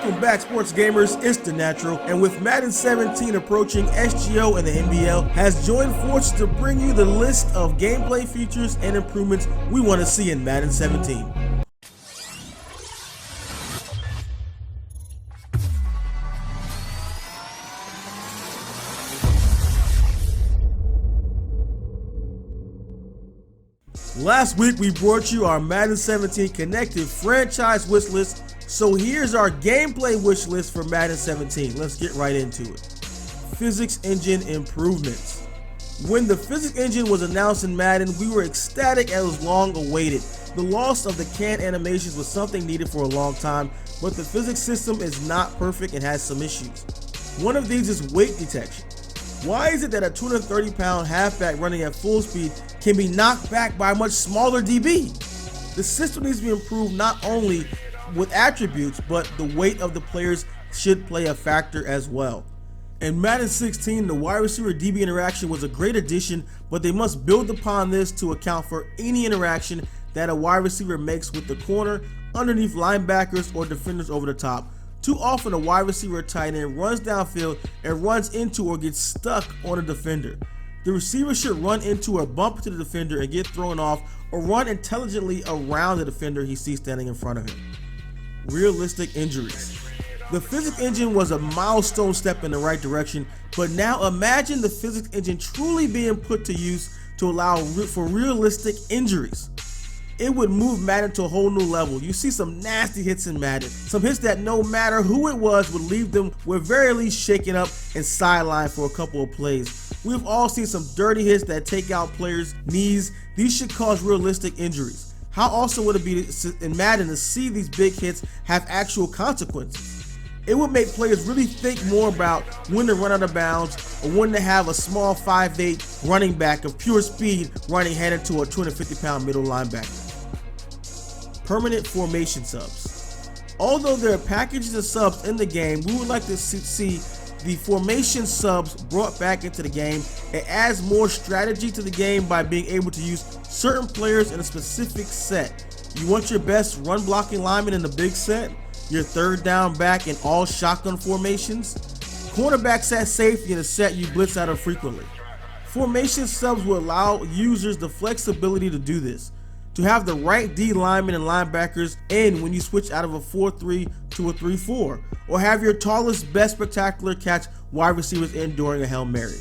Welcome back, sports gamers. It's The Natural, and with Madden 17 approaching, SGO and the NBL has joined forces to bring you the list of gameplay features and improvements we want to see in Madden 17. Last week we brought you our Madden 17 connected franchise wish list, so here's our gameplay wish list for Madden 17. Let's get right into it. Physics engine improvements. When the physics engine was announced in Madden, we were ecstatic and it was long awaited. The loss of the canned animations was something needed for a long time, but the physics system is not perfect and has some issues. One of these is weight detection. Why is it that a 230-pound halfback running at full speed can be knocked back by a much smaller DB? The system needs to be improved not only with attributes, but the weight of the players should play a factor as well. In Madden 16, the wide receiver DB interaction was a great addition, but they must build upon this to account for any interaction that a wide receiver makes with the corner, underneath linebackers, or defenders over the top. Too often a wide receiver or tight end runs downfield and runs into or gets stuck on a defender. The receiver should run into or bump into the defender and get thrown off, or run intelligently around the defender he sees standing in front of him. Realistic injuries. The physics engine was a milestone step in the right direction, but now imagine the physics engine truly being put to use to allow for realistic injuries. It would move Madden to a whole new level. You see some nasty hits in Madden, some hits that no matter who it was would leave them with very least shaken up and sidelined for a couple of plays. We've all seen some dirty hits that take out players' knees. These should cause realistic injuries. How awesome would it be in Madden to see these big hits have actual consequences? It would make players really think more about when to run out of bounds or when to have a small 5'8" running back of pure speed running head into a 250-pound middle linebacker. Permanent formation subs. Although there are packages of subs in the game, we would like to see the formation subs brought back into the game. It adds more strategy to the game by being able to use certain players in a specific set. You want your best run blocking lineman in the big set, your third down back in all shotgun formations, cornerbacks at safety in a set you blitz out of frequently. Formation subs will allow users the flexibility to do this, to have the right D linemen and linebackers in when you switch out of a 4-3 to a 3-4, or have your tallest, best spectacular catch wide receivers in during a Hail Mary.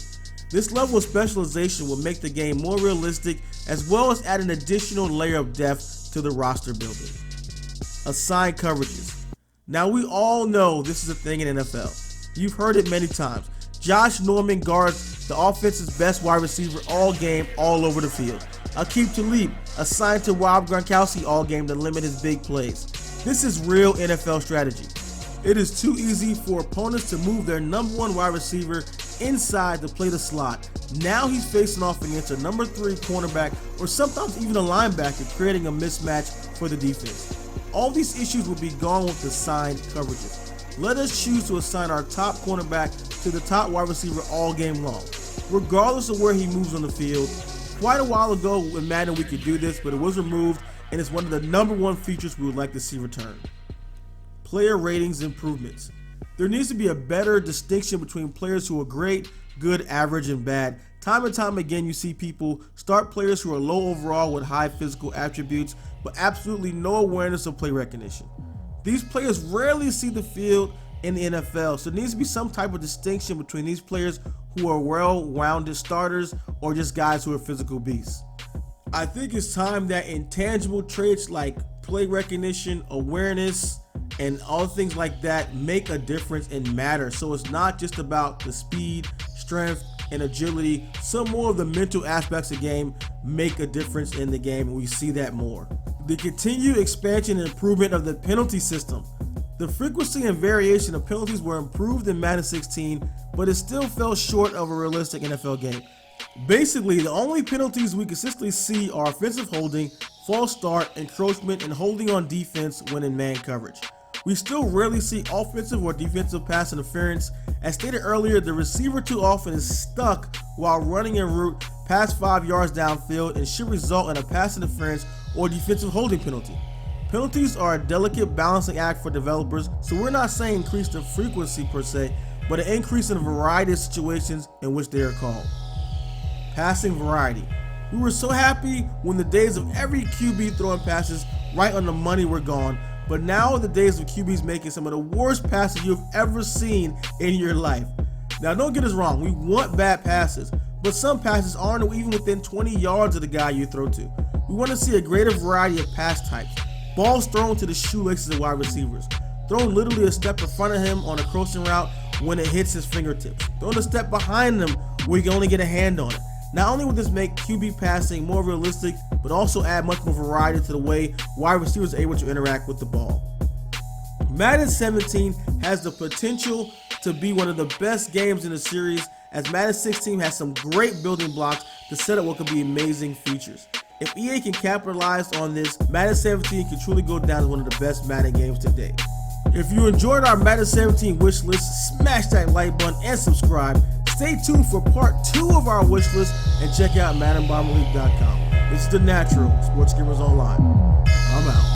This level of specialization will make the game more realistic, as well as add an additional layer of depth to the roster building. Assigned coverages. Now we all know this is a thing in NFL. You've heard it many times. Josh Norman guards the offense's best wide receiver all game, all over the field. Aqib Talib assigned to Rob Gronkowski all game to limit his big plays. This is real NFL strategy. It is too easy for opponents to move their number one wide receiver inside to play the slot. Now he's facing off against a number 3 cornerback or sometimes even a linebacker, creating a mismatch for the defense. All these issues will be gone with assigned coverages. Let us choose to assign our top cornerback to the top wide receiver all game long, regardless of where he moves on the field. Quite a while ago in Madden we could do this, but it was removed, and it's one of the number one features we would like to see return. Player ratings improvements. There needs to be a better distinction between players who are great, good, average, and bad. Time and time again you see people start players who are low overall with high physical attributes, but absolutely no awareness of play recognition. These players rarely see the field in the NFL, so there needs to be some type of distinction between these players who are well-rounded starters or just guys who are physical beasts. I think it's time that intangible traits like play recognition, awareness, and all things like that make a difference and matter. So it's not just about the speed, strength, and agility. Some more of the mental aspects of the game make a difference in the game, and we see that more. The continued expansion and improvement of the penalty system. The frequency and variation of penalties were improved in Madden 16, but it still fell short of a realistic NFL game. Basically, the only penalties we consistently see are offensive holding, false start, encroachment, and holding on defense when in man coverage. We still rarely see offensive or defensive pass interference. As stated earlier, the receiver too often is stuck while running en route past 5 yards downfield and should result in a pass interference or defensive holding penalty. Penalties are a delicate balancing act for developers, so we're not saying increase the frequency per se, but an increase in the variety of situations in which they are called. Passing variety. We were so happy when the days of every QB throwing passes right on the money were gone, but now are the days of QBs making some of the worst passes you've ever seen in your life. Now don't get us wrong, we want bad passes, but some passes aren't even within 20 yards of the guy you throw to. We want to see a greater variety of pass types. Balls thrown to the shoelaces of wide receivers. Thrown literally a step in front of him on a crossing route when it hits his fingertips. Thrown a step behind him where you can only get a hand on it. Not only will this make QB passing more realistic, but also add much more variety to the way wide receivers are able to interact with the ball. Madden 17 has the potential to be one of the best games in the series, as Madden 16 has some great building blocks to set up what could be amazing features. If EA can capitalize on this, Madden 17 can truly go down as one of the best Madden games today. If you enjoyed our Madden 17 wish list, smash that like button and subscribe. Stay tuned for part 2 of our wish list and check out MaddenBomberLeague.com. This is The Natural, Sports Gamers Online.